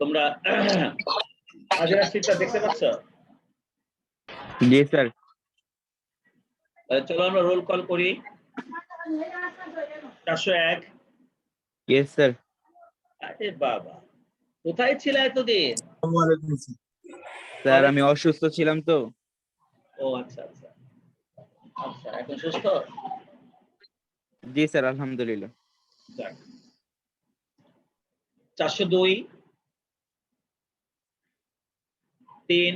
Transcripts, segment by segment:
তোমরা হাজিরা শীটটা দেখতে পাচ্ছ? জি স্যার। চলো আমরা রোল কল করি। 401। Yes sir. আরে বাবা, কোথায় ছিল এতদিন? স্যার আমি অসুস্থ ছিলাম তো। ও আচ্ছা আচ্ছা আচ্ছা, এখন সুস্থ? জি স্যার আলহামদুলিল্লাহ। যাক। 402 3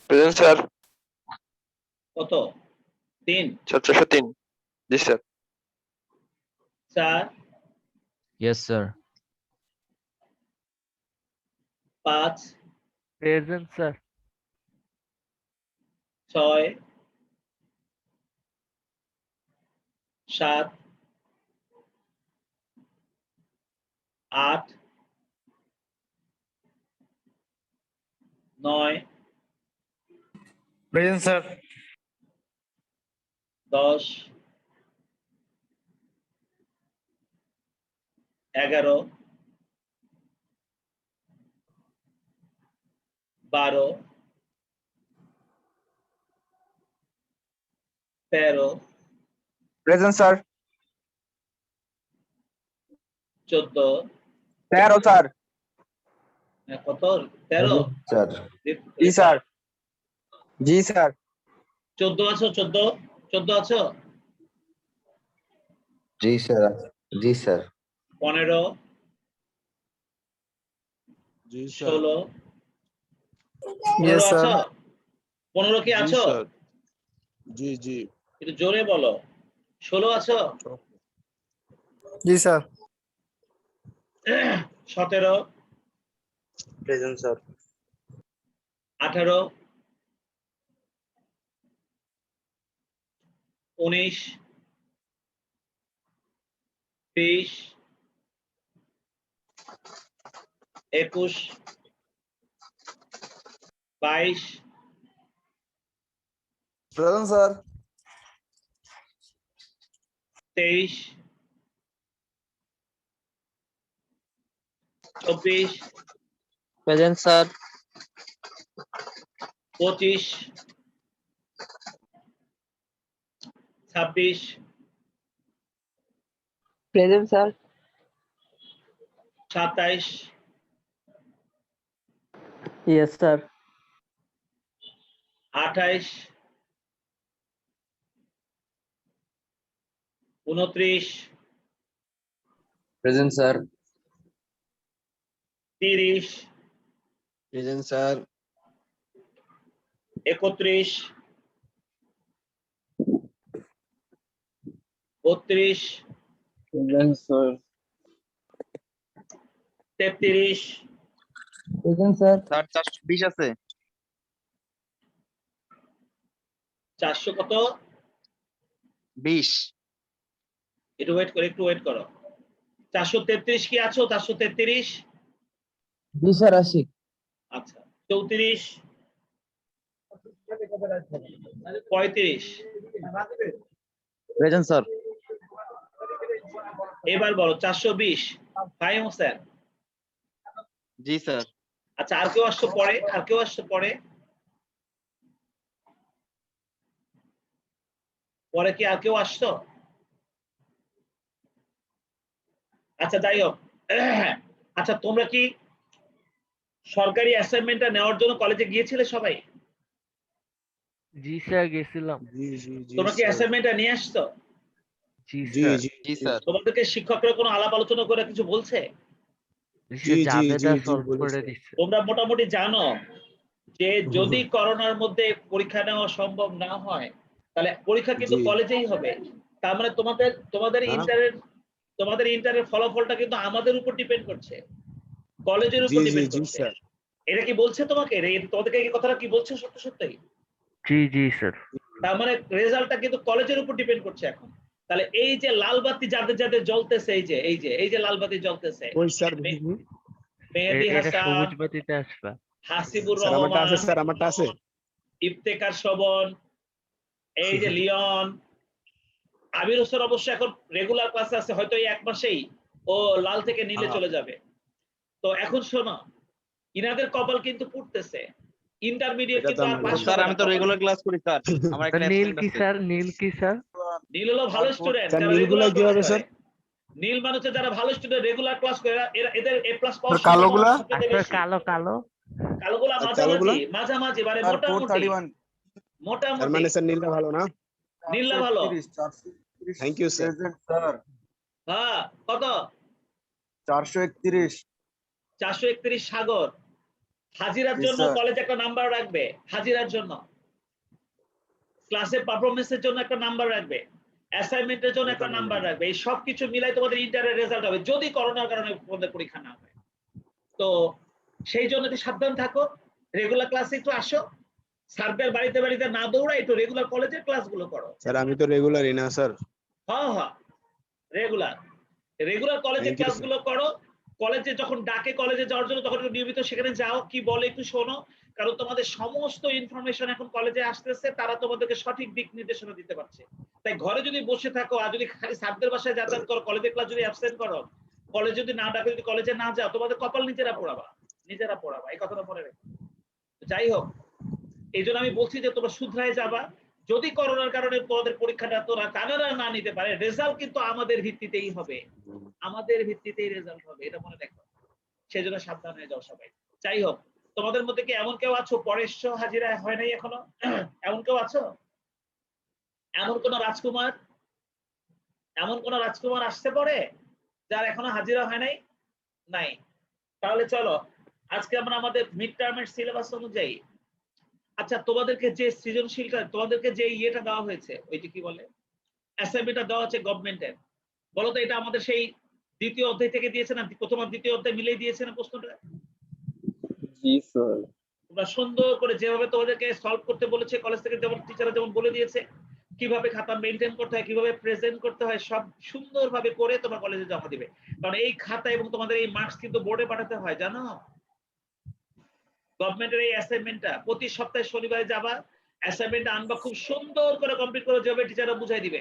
প্রেজেন্ট স্যার। কত? 3 403। জি sir. 4 Yes, sir. 5 Present, sir. 6 7 8 9 present sir. 10 11 12 13 present sir. 14 13 sir. কত? 13? স্যার। জি স্যার। জি স্যার। 14 আছো? 14 আছো? জি স্যার। জি স্যার। 15 জি 16 ইয়েস 15 স্যার। আছো? 15 কি আছো? স্যার। জি জি। একটু জোরে বলো। 16 আছো? জি sir. 17 present sir. 18 19 20 21 22 present sir. 23 24 Present, sir. 25 26 Present, sir. 27 Yes, sir. 28 29 present sir. 30 present sir. 31 32 present sir. 33 present sir. Sir 420 আছে। 400 কত? 20। একটু ওয়েট করো। 433 কি আছো? 433? জি স্যার আছি। আচ্ছা। 34 35 প্রেজেন্ট স্যার। এবার বলো 420 ফাহিম হোসেন। জি স্যার। আচ্ছা, আর কেউ আসছো পরে? আর কেউ আসছো পরে? পরে কি আর কেউ আসছো? আচ্ছা যাই হোক। আচ্ছা, তোমরা কি সরকারি অ্যাসাইনমেন্টটা নেওয়ার জন্য কলেজে গিয়েছিলে সবাই? জি স্যার গেছিলাম। জি জি জি তোমরা কি অ্যাসাইনমেন্টটা নিয়ে আসছো? জি জি স্যার। জি জি স্যার। তোমাদেরকে শিক্ষকরা কোনো আলাপ আলোচনা করে কিছু বলছে? জি জি জাবেদা জি জি সলভ করে বলেছে। দিচ্ছে। তোমরা মোটামুটি জানো যে যদি করোনার মধ্যে পরীক্ষা নেওয়া সম্ভব না হয় তাহলে পরীক্ষা কিন্তু জি। কলেজেই হবে। তার মানে তোমাদের না? ইন্টারের ফলাফলটা কিন্তু আমাদের উপর ডিপেন্ড করছে, কলেজের জি উপর জি ডিপেন্ড জি করছে। স্যার। এটা কি বলছে তোমাকে? তোমাদেরকে এই কথাটা কি বলছে সত্য সত্যি? জি জি স্যার। তার মানে রেজাল্টটা কিন্তু কলেজের উপর ডিপেন্ড করছে এখন। তাহলে এই যে লাল বাতি যাদের যাদের জ্বলতেছে, এই যে লাল বাতি জ্বলতেছে, ওই স্যার মেহেদী এটা হাসান, সবুজ বাতিতে আসবা। হাসিবুর স্যার আমারটা আছে, রহমান, স্যার আমারটা আছে। ইফতেখার শোভন, এই যে লিওন, আবির হোসেন অবশ্য এখন রেগুলার ক্লাসে আছে, হয়তো এই এক মাসেই ও লাল থেকে নীলে চলে যাবে। তো এখন শোনো, ইনাদের কপাল কিন্তু পুড়তেছে, ইন্টারমিডিয়েট এটা তো কিন্তু আর আমি- পাস স্যার হবে আমি না তো কপালে। রেগুলার ক্লাস করি স্যার, আমার একটা নীল absent কি আছে। স্যার? নীল কি স্যার? নীল হলো ভালো স্টুডেন্ট, স্যার, যারা নীলগুলা রেগুলার কি ক্লাস হবে, করে। স্যার? নীল মানে হচ্ছে যারা ভালো স্টুডেন্ট, রেগুলার ক্লাস করে, এদের এ প্লাস পাওয়ার স্যার, কালোগুলা? সম্ভাবনা সবচেয়ে আচ্ছা, বেশি। কালো কালো। কালোগুলা আর মাঝামাঝি, কালোগুলা? মাঝামাঝি মানে স্যার মোটামুটি 431 তার মোটামুটি। মানে স্যার নীলটা ভালো না? নীলটা ভালো। 431 thank you sir. Present sir হ্যাঁ, কত? 431 431 সাগর। হাজিরার জি, জন্য স্যার। কলেজ একটা নাম্বার রাখবে, হাজিরার জন্য, ক্লাসে পারফরমেন্সের জন্য একটা নাম্বার রাখবে, অ্যাসাইনমেন্টের জন্য একটা নাম্বার রাখবে। এই সব কিছু মিলাই তোমাদের ইন্টারের রেজাল্ট হবে, যদি করোনার কারণে তোমাদের পরীক্ষা না হয়। তো সেই জন্য একটু সাবধান থাকো, রেগুলার ক্লাসে একটু আসো, স্যারদের বাড়িতে বাড়িতে না দৌড়া, একটু রেগুলার কলেজের ক্লাসগুলো করো। স্যার আমি তো রেগুলারই না স্যার। হ্যাঁ হ্যাঁ, রেগুলার কলেজের Thank you, ক্লাসগুলো করো। কলেজে যখন ডাকে কলেজে যাওয়ার জন্য, তখন একটু নিয়মিত সেখানে যাও, কি বলে একটু শোনো, কারণ তোমাদের সমস্ত ইনফরমেশন এখন কলেজে আসতেছে, তারা তোমাদেরকে সঠিক দিক নির্দেশনা দিতে পারছে। তাই ঘরে যদি বসে থাকো আর যদি খালি স্যারদের বাসায় যাতায়াত করো, কলেজের ক্লাস যদি অ্যাবসেন্ট করো, কলেজ যদি না ডাকে, যদি কলেজে না যাও, তোমাদের কপাল নিজেরা পোড়াবা, এই কথাটা মনে রেখো। যাই হোক, এই জন্য আমি বলছি যে তোমরা শুধরায় যাবা। যদি করোনার কারণে তোমাদের পরীক্ষাটা তোরা তারা না নিতে পারে, রেজাল্ট কিন্তু আমাদের ভিত্তিতেই হবে, আমাদের ভিত্তিতেই রেজাল্ট হবে, এটা মনে রাখো। সেই জন্য সাবধান হয়ে যাও সবাই। যাই হোক, তোমাদের মধ্যে কি এমন কেউ আছো পরেশ হাজিরা হয় নাই এখনো? এমন কেউ আছো? এমন কোন রাজকুমার আসতে পারে যার এখনো হাজিরা হয় নাই? নাই। তাহলে চলো আজকে আমরা আমাদের মিড টার্মের সিলেবাস অনুযায়ী, আচ্ছা তোমাদেরকে যে সৃজনশীলটা, তোমাদেরকে যে ইয়েটা দেওয়া হয়েছে, ওইটা কি বলে, অ্যাসাইনমেন্টটা দেওয়া হচ্ছে গভর্নমেন্টের, বলো তো এটা আমাদের সেই দ্বিতীয় অধ্যায় থেকে দিয়েছে না, প্রথম আর দ্বিতীয় অধ্যায় মিলিয়ে দিয়েছে না প্রশ্নটা? জি স্যার। তোমরা সুন্দর করে যেভাবে তোমাদেরকে সলভ করতে বলেছে কলেজ থেকে, যেমন টিচাররা যেমন বলে দিয়েছে, কিভাবে খাতা মেনটেন করতে হয়, কিভাবে প্রেজেন্ট করতে হয়, সব সুন্দরভাবে করে তোমরা কলেজে জমা দিবে। কারণ এই খাতা এবং তোমাদের এই মার্কস কিন্তু বোর্ডে পাঠাতে হয়, জানো? গভর্নমেন্টের এই অ্যাসাইনমেন্টটা প্রতি সপ্তাহে শনিবারে যাবা, অ্যাসাইনমেন্টটা আনবা, খুব সুন্দর করে কমপ্লিট করে যাবে, টিচাররা বুঝাই দিবে,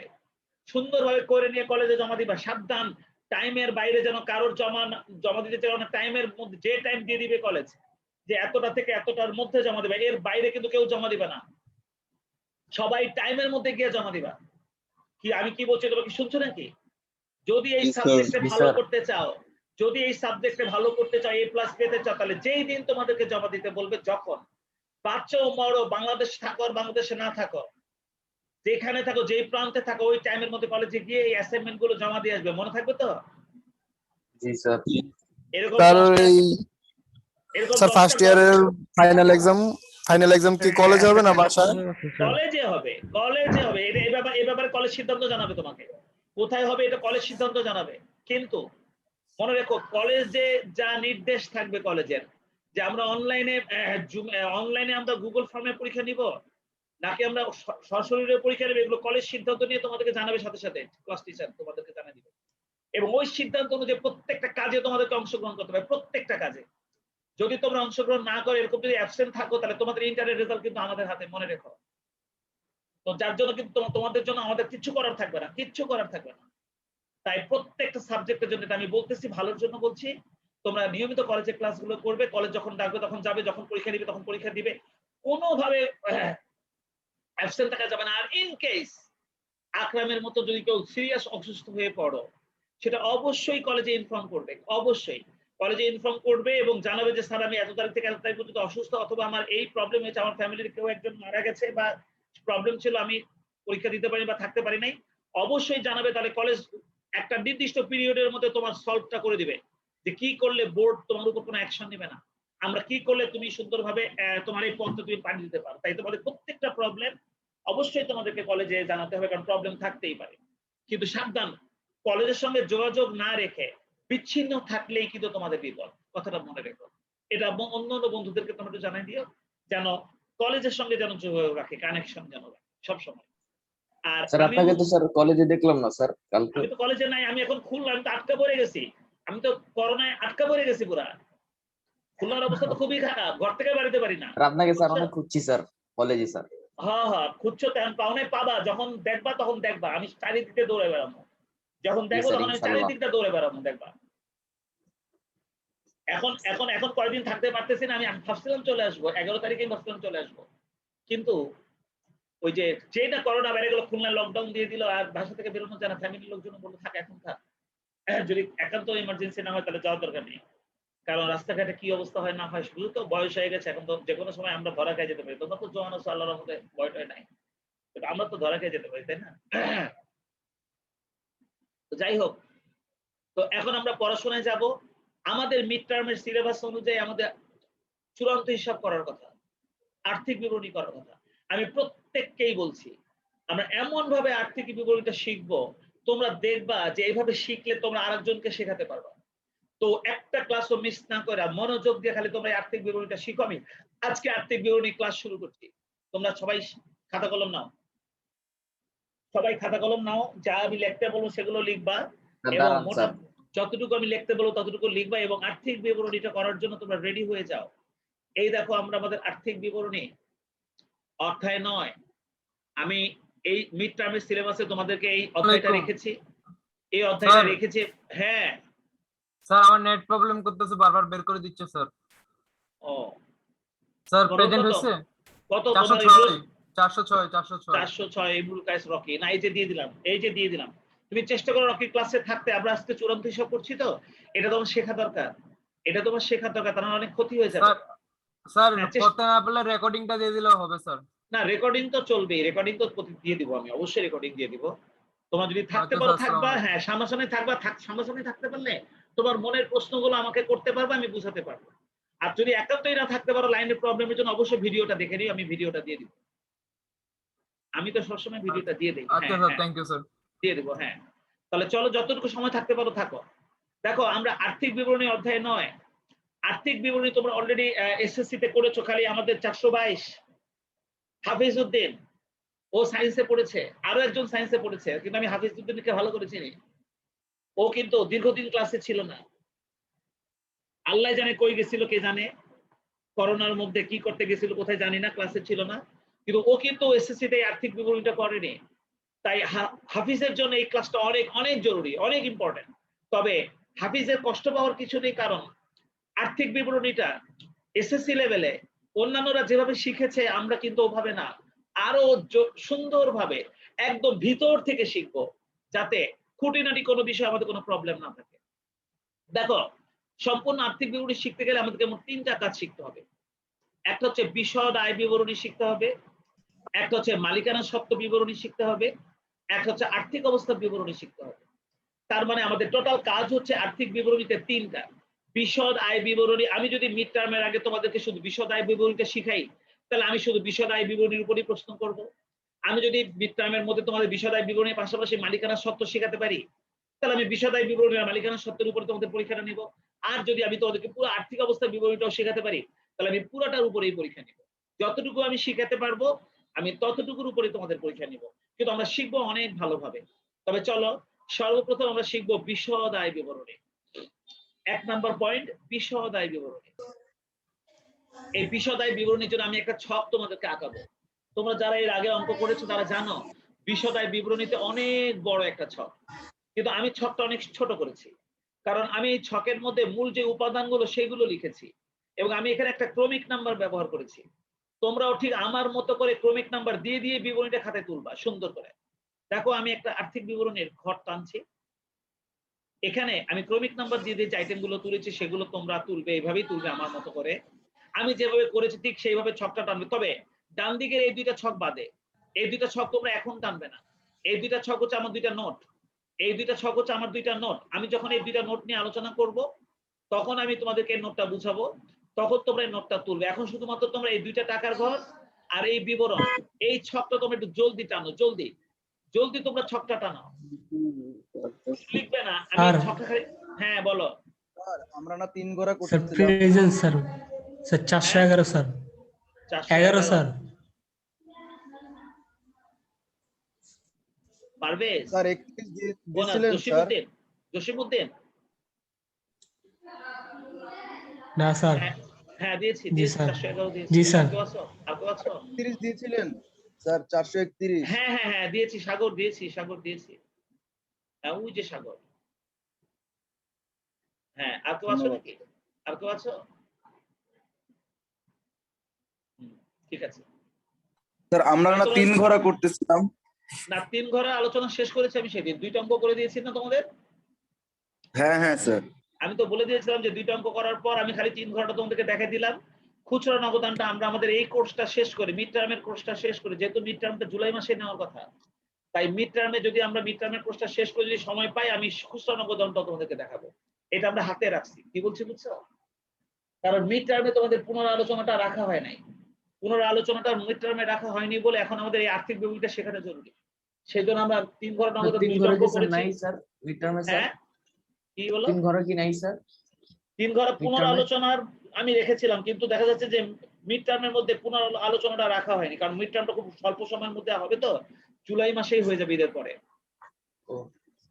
সুন্দরভাবে করে নিয়ে কলেজে জমা দিবা। সাবধান, টাইমের বাইরে যেন কারোর জমা দিতে চাও না। টাইমের মধ্যে যে টাইম দিয়ে দিবে কলেজ, যে এতটা থেকে এতটার মধ্যে জমা দিবা, এর বাইরে কিন্তু কেউ জমা দিবে না, সবাই টাইমের মধ্যে গিয়ে জমা দিবা। কি আমি কি বলছি তোমরা কি শুনছো নাকি? যদি এই সাবজেক্টে ভালো করতে চাও, এ প্লাস পেতে চাও, তাহলে যেই দিন তোমাদেরকে জমা দিতে বলবে, যখন বাচ্চা মরো, বাংলাদেশ থাকো আর বাংলাদেশে না থাকো, যেখানে থাকো, যেই প্রান্তে থাকো, ওই টাইমের মধ্যে কলেজে গিয়ে এই অ্যাসাইনমেন্ট গুলো জমা দিয়ে আসবে, মনে থাকবে তো? জি স্যার। এরকম স্যার এই এরকম স্যার ফার্স্ট ইয়ারের ফাইনাল এক্সাম কি কলেজে হবে না বাসায়? কলেজে হবে, এই ব্যাপারে কলেজ সিদ্ধান্ত জানাবে তোমাকে, কোথায় হবে এটা কলেজ সিদ্ধান্ত জানাবে। কিন্তু মনে রেখো, কলেজে যা নির্দেশ থাকবে কলেজের, যে আমরা অনলাইনে আমরা গুগল ফর্মে পরীক্ষা নিব নাকি আমরা সশরীরে পরীক্ষা নেব, এগুলো কলেজ সিদ্ধান্ত নিয়ে তোমাদেরকে জানাবে, সাথে সাথে ক্লাস টিচার তোমাদেরকে জানিয়ে দিবে। এবং ওই সিদ্ধান্ত অনুযায়ী প্রত্যেকটা কাজে তোমাদেরকে অংশগ্রহণ করতে হবে, প্রত্যেকটা কাজে। যদি তোমরা অংশগ্রহণ না করো, এরকম যদি অ্যাবসেন্ট থাকো, তাহলে তোমাদের ইন্টারের রেজাল্ট কিন্তু আমাদের হাতে, মনে রেখো। তো যার জন্য কিন্তু তোমাদের জন্য আমাদের কিচ্ছু করার থাকবে না, তাই প্রত্যেকটা সাবজেক্টের জন্য, এটা আমি বলতেছি ভালোর জন্য বলছি, তোমরা নিয়মিত কলেজে ক্লাসগুলো করবে, কলেজ যখন ডাকবে তখন যাবে, যখন পরীক্ষা দিবে তখন পরীক্ষা দিবে, কোনোভাবে অ্যাবসেন্ট থাকা যাবে না। আর ইন কেস আকরামের মতো যদি কেউ সিরিয়াস অসুস্থ হয়ে পড়ো, সেটা অবশ্যই কলেজে ইনফর্ম করবে, অবশ্যই কলেজে ইনফর্ম করবে এবং জানাবে যে স্যার আমি এত তারিখ থেকে এত তারিখ পর্যন্ত অসুস্থ, অথবা আমার এই প্রবলেম হয়েছে, আমার ফ্যামিলির কেউ একজন মারা গেছে বা প্রবলেম ছিল, আমি পরীক্ষা দিতে পারি বা থাকতে পারি নাই, অবশ্যই জানাবে। তাহলে কলেজ একটা নির্দিষ্ট পিরিয়ডের মধ্যে তোমার সলভটা করে দিবে, যে কি করলে বোর্ড তোমার উপর কোনো অ্যাকশন নেবে না, আমরা কি করলে তুমি সুন্দরভাবে তোমার এই পথটা তুমি পাড়ি দিতে পারো। তাই তোমাদের প্রত্যেকটা প্রবলেম অবশ্যই তোমাদেরকে কলেজে জানাতে হবে, কারণ প্রবলেম থাকতেই পারে। কিন্তু সাবধান, কলেজের সঙ্গে যোগাযোগ না রেখে বিচ্ছিন্ন থাকলেই কিন্তু তোমাদের বিপদ, কথাটা মনে রেখো। এটা অন্য বন্ধুদেরকে তোমরা একটু জানাই দিও, যেন কলেজের সঙ্গে যেন যোগাযোগ রাখে, কানেকশন যেন রাখে সবসময়। আর স্যার আপনাকে তো স্যার কলেজে দেখলাম না স্যার কালকে। আমি তো কলেজে নাই, আমি এখন খুললাম, আমি তো আটকা পড়ে গেছি, আমি তো করোনায় আটকা পড়ে গেছি পুরা। খুলনার অবস্থা তো খুবই খারাপ, ঘর থেকে বাড়িতে পারি না। আপনাকে স্যার অনেক খুঁজছি স্যার কলেজে স্যার। হ্যাঁ, খুঁজছো তেমন পাওনে পাবা, যখন দেখবা তখন দেখবা আমি চারিদিকে দৌড়ে বেড়াবো। যখন দেখবো স্যার, তখন আমি ইনশাআল্লাহ। চারিদিকটা দৌড়ে বেড়াবো, দেখবা। এখন এখন এখন কয়েকদিন থাকতে পারতেছি না, আমি ভাবছিলাম চলে আসবো, 11 তারিখে ভাবছিলাম চলে আসবো, কিন্তু ওই যে যেটা করোনা বেড়ে গেল, খুলনা লকডাউন দিয়ে দিল, আর বাসা থেকে বেরোনো যায় না, ফ্যামিলির লোকজন বললো থাক, এখন থাক, যদি একান্ত ইমার্জেন্সি না হয় তাহলে যাওয়ার দরকার নেই। কারণ রাস্তাঘাটে কি অবস্থা হয় না হয়, শুধু তো বয়স হয়ে গেছে, এখন তো যে কোনো সময় আমরা ধরা খেয়ে যেতে পারি। তোমরা তো জোয়ান আছো, আল্লাহর রহমতে ভয়টাই নাই, কিন্তু আমরা তো ধরা খেয়ে যেতে পারি, তাই না? তো যাই হোক, তো এখন আমরা পড়াশোনায় যাব। আমাদের মিড টার্মের সিলেবাস অনুযায়ী আমাদের চূড়ান্ত হিসাব করার কথা, আর্থিক বিবরণী করার কথা। আমি প্রত্যেককেই বলছি, আমরা এমন ভাবে আর্থিক বিবরণীটা শিখবো, তোমরা দেখবা যে এইভাবে শিখলে তোমরা আরেকজনকে শেখাতে পারবা। তো একটা ক্লাসও মিস না করে মনোযোগ দিয়ে খালি তোমরা এই আর্থিক বিবরণীটা শিখো। আমি আজকে আর্থিক বিবরণী ক্লাস শুরু করছি। তোমরা সবাই খাতা কলম নাও, সবাই খাতা কলম নাও, যা আমি লিখতে বলবো সেগুলো লিখবা, এবং দাঁড়ান মোটা স্যার। যতটুকু আমি লিখতে বলবো ততটুকু লিখবা, এবং আর্থিক বিবরণীটা করার জন্য তোমরা রেডি হয়ে যাও। এই দেখো, আমরা আমাদের আর্থিক বিবরণী অধ্যায় 9, আমি এই মিড টার্মের সিলেবাসে তোমাদেরকে এই অধ্যায়টা রেখেছি, এই অধ্যায়টা রেখেছি। হ্যাঁ স্যার, আমার নেট প্রবলেম করতেছে, বারবার বের করে দিচ্ছে স্যার। ও স্যার, বলো প্রেজেন্ট কত? হয়েছে কত তোমার 406 406 406 406 ইবনুল কায়েস রকি। না, এই যে দিয়ে দিলাম, এই যে দিয়ে দিলাম। তুমি চেষ্টা করো রকি ক্লাসে থাকতে। আমরা আজকে চূড়ান্ত হিসাব করছি, তো এটা তোমার শেখা দরকার, এটা তোমার শেখা দরকার, তার অনেক ক্ষতি হয়ে যাবে। স্যার। স্যার, হ্যাঁ, পড়তে না পারলে রেকর্ডিংটা দিয়ে দিলেও হবে স্যার। না, রেকর্ডিং তো চলবেই, রেকর্ডিং তো দিয়ে দিব, আমি অবশ্যই রেকর্ডিং দিয়ে দিব। তোমার যদি থাকতে আচ্ছা পারো স্যার, থাকবা, আসসালামু আলাইকুম। হ্যাঁ সামনাসামনি থাকবা, সামনাসামনি থাকতে পারলে তোমার মনের প্রশ্নগুলো আমাকে করতে পারবে, আমি বুঝাতে পারবো। আর যদি একান্তই না থাকতে পারো, লাইনের প্রবলেমের জন্য অবশ্যই ভিডিওটা দেখে নিও, আমি ভিডিওটা দিয়ে দিব। আমি তো সবসময় ভিডিওটা দিয়ে দিই। আচ্ছা হ্যাঁ স্যার, হ্যাঁ, থ্যাংক ইউ স্যার। দিয়ে দিব। হ্যাঁ, তাহলে চলো, যতটুকু সময় থাকতে পারো থাকো। দেখো, আমরা আর্থিক বিবরণী অধ্যায় 9, আর্থিক বিবরণী তোমরা অলরেডি এসএসসি তে করেছো। খালি আমাদের 422 হাফিজ উদ্দিন, ও সায়েন্সে পড়েছে, আরো একজন সায়েন্সে পড়েছে, কিন্তু আমি হাফিজ উদ্দিনকে ভালো করে চিনি। ও কিন্তু দীর্ঘদিন ক্লাসে ছিল না, আল্লাহ জানে কই গেছিল, কে জানে, করোনার মধ্যে কি করতে গেছিল কোথায় জানি না, ক্লাসে ছিল না। কিন্তু ও কিন্তু এসএসসি তে আর্থিক বিবরণীটা করেনি। তাই হাফিজের জন্য এই ক্লাসটা অনেক অনেক জরুরি, অনেক ইম্পর্টেন্ট। তবে হাফিজের কষ্ট পাওয়ার কিছু নেই, কারণ আর্থিক বিবরণীটা এসএসসি লেভেলে অন্যান্যরা যেভাবে শিখেছে আমরা কিন্তু ওভাবে না, আরো সুন্দরভাবে একদম ভিতর থেকে শিখবো, যাতে খুঁটিনাটি কোনো বিষয় আমাদের কোনো প্রবলেম না থাকে। দেখো, সম্পূর্ণ আর্থিক বিবরণী শিখতে গেলে আমাদেরকে মোট 3টা কাজ শিখতে হবে। একটা হচ্ছে বিশদ আয় বিবরণী শিখতে হবে, একটা হচ্ছে মালিকানা সত্ত্ব বিবরণী শিখতে হবে, একটা হচ্ছে আর্থিক অবস্থার বিবরণী শিখতে হবে। তার মানে আমাদের টোটাল কাজ হচ্ছে আর্থিক বিবরণীতে 3টা। বিশদ আয় বিবরণী, আমি যদি মিড টার্মের আগে তোমাদেরকে শুধু বিশদ আয় বিবরণীটা শিখাই, তাহলে আমি শুধু বিশদ আয় বিবরণীর উপরই প্রশ্ন করব। আমি যদি মিড টার্মের মধ্যে তোমাদের বিশদ আয় বিবরণীর পাশাপাশি মালিকানা সত্ত্ব শেখাতে পারি, তাহলে আমি বিশদ আয় বিবরণী আর মালিকানা সত্ত্বের উপরে তোমাদের পরীক্ষাটা নিব। আর যদি আমি তোমাদেরকে পুরো আর্থিক অবস্থার বিবরণীটাও শেখাতে পারি, তাহলে আমি পুরোটার উপরেই পরীক্ষা নিব। যতটুকু আমি শিখাতে পারবো আমি ততটুকুর উপরে তোমাদের পরীক্ষা নিব, কিন্তু আমরা শিখবো অনেক ভালোভাবে। তবে চলো, সর্বপ্রথম আমরা শিখবো বিশদ আয় বিবরণী। 1 নম্বর পয়েন্ট, বিশদ আয় বিবরণী। এই বিশদ আয় বিবরণীর জন্য আমি একটা ছক তোমাদেরকে আঁকাবো। তোমরা যারা এর আগে অঙ্ক করেছো তারা জানো, বিশদ আয় বিবরণীতে অনেক বড় একটা ছক, কিন্তু আমি ছকটা অনেক ছোট করেছি, কারণ আমি এই ছকের মধ্যে মূল যে উপাদানগুলো সেগুলো লিখেছি, এবং আমি এখানে একটা ক্রমিক নাম্বার ব্যবহার করেছি। তোমরাও ঠিক আমার মতো করে ক্রমিক নাম্বার দিয়ে দিয়ে বিবরণীটা খাতায় তুলবা সুন্দর করে। দেখো, আমি একটা আর্থিক বিবরণীর ঘর টানছি, এখানে আমি ক্রমিক নাম্বার দিয়ে যে আইটেমগুলো তুলেছি সেগুলো তোমরা তুলবে, এইভাবেই তুলবে আমার মতো করে। আমি যেভাবে করেছি ঠিক সেইভাবে ছকটা টানবে। তবে ডান দিকের এই 2টা ছক বাদে, এই 2টা ছক তোমরা এখন টানবে না। এই 2টা ছক হচ্ছে আমার 2টা নোট, এই 2টা ছক হচ্ছে আমার 2টা নোট। আমি যখন এই 2টা নোট নিয়ে আলোচনা করব, তখন আমি তোমাদেরকে এই নোটটা বুঝাবো, তখন তোমরা এই নোটটা তুলবে। এখন শুধুমাত্র তোমরা এই 2টা টাকার ঘর আর এই বিবরণ, এই ছকটা তোমরা একটু জলদি টানো, জলদি জলদি তোমরা ছকটা টানো, লিখবে না। আমি ছকটা খালি, হ্যাঁ বলো। আমরা না 3 ঘোড়া স্যার করতেছিলাম। Present sir, sir 411 sir, 11 sir. পারবে স্যার 31 দিয়েছিলেন স্যার। জসিমউদ্দিন? না স্যার। হ্যাঁ দিয়েছি, জি দিয়েছি, স্যার। 411 দিয়েছি। জি স্যার। আর কেউ আছো? 31 দিয়েছিলেন স্যার, 431। হ্যাঁ হ্যাঁ হ্যাঁ দিয়েছি, সাগর দিয়েছি, সাগর দিয়েছি। হ্যাঁ ওই যে সাগর। হ্যাঁ আর কেউ আছো নাকি? আর কেউ আছো? ঠিক আছে স্যার আমরা না 3 ঘোড়া করতেছিলাম। না 3 ঘরে আলোচনা শেষ করেছি আমি সেদিন, 2টা অঙ্ক করে দিয়েছি না তোমাদের? হ্যাঁ হ্যাঁ স্যার। আমি তো বলে দিয়েছিলাম যে 2টা অঙ্ক করার পর আমি খালি 3 ঘন্টা তোমাদেরকে দেখাই দিলাম। খুচরা নগদানটা আমরা আমাদের এই কোর্সটা শেষ করে, মিড টার্মের কোর্সটা শেষ করে, যেহেতু মিড টার্মটা জুলাই মাসে নেওয়ার কথা, তাই মিড টার্মে যদি আমরা মিড টার্মের কোর্সটা শেষ করে যদি সময় পাই আমি খুচরা নগদানটা তোমাদেরকে দেখাবো। এটা আমরা হাতে রাখছি। কি বলছি বুঝছো? কারণ মিড টার্মে তোমাদের পুনরালোচনাটা রাখা হয় নাই, পুনরালোচনাটা মিড টার্মে রাখা হয়নি বলে এখন আমাদের এই আর্থিক বিবরণীটা শেখানো জরুরি। সেই জন্য আমরা 3 ঘন্টা নগদান 3 ঘরে কি স্যার নাই স্যার মিড টার্মে স্যার? হ্যাঁ কি বলো? 3 ঘরে কি নাই স্যার? 3 ঘরে পুনরালোচনার আমি রেখেছিলাম, কিন্তু দেখা যাচ্ছে যে মিড টার্মের মধ্যে পুনরালোচনাটা রাখা হয়নি, কারণ মিড টার্মটা খুব স্বল্প সময়ের মধ্যে হবে, তো জুলাই মাসেই হয়ে যাবে ঈদের পরে। ও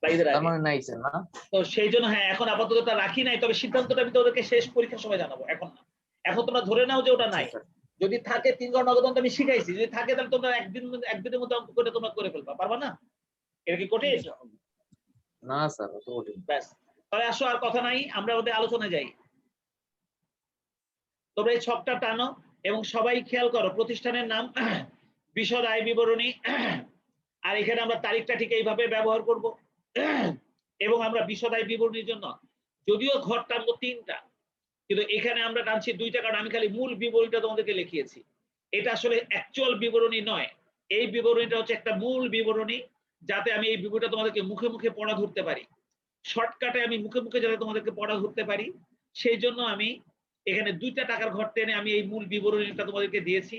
বা ঈদের তার আগে। মানে নাই স্যার না? তো সেই জন্য হ্যাঁ এখন আপাতত তা রাখি নাই, তবে সিদ্ধান্তটা আমি তোমাদেরকে শেষ পরীক্ষার সময় জানাবো, এখন না। এখন তোমরা ধরে নাও যে ওটা নাই। যদি থাকে 3 ঘন্টা নগদান আমি শিখাইছি, যদি থাকে তাহলে তোমরা একদিনের মধ্যে অঙ্ক করে তোমরা করে ফেলবা, পারবা না? এটা কি কঠিন? না স্যার অত কঠিন। ব্যাস তাহলে আসো, আর কথা নাই, আমরা ওদের আলোচনায় যাই। তোমরা এই ছকটা টানো এবং সবাই খেয়াল করো, প্রতিষ্ঠানের নাম, বিশদ আয় বিবরণী, আর এখানে আমরা তারিখটা ঠিক এইভাবে ব্যবহার করব। এবং আমরা বিশদ আয় বিবরণীর জন্য যদিও ঘর টানবো 3টা, কিন্তু এখানে আমরা টানছি 2টা, কারণ আমি খালি মূল বিবরণীটা তোমাদেরকে লিখিয়েছি। এটা আসলে অ্যাকচুয়াল বিবরণী নয়, এই বিবরণীটা হচ্ছে একটা মূল বিবরণী, যাতে আমি এই বিবরণীটা তোমাদেরকে মুখে মুখে পড়া ধরতে পারি, শর্টকাটে আমি মুখে মুখে যাতে তোমাদেরকে পড়া ধরতে পারি, সেই জন্য আমি এখানে 2টা টাকার ঘর টেনে আমি এই মূল বিবরণীটা তোমাদেরকে দিয়েছি।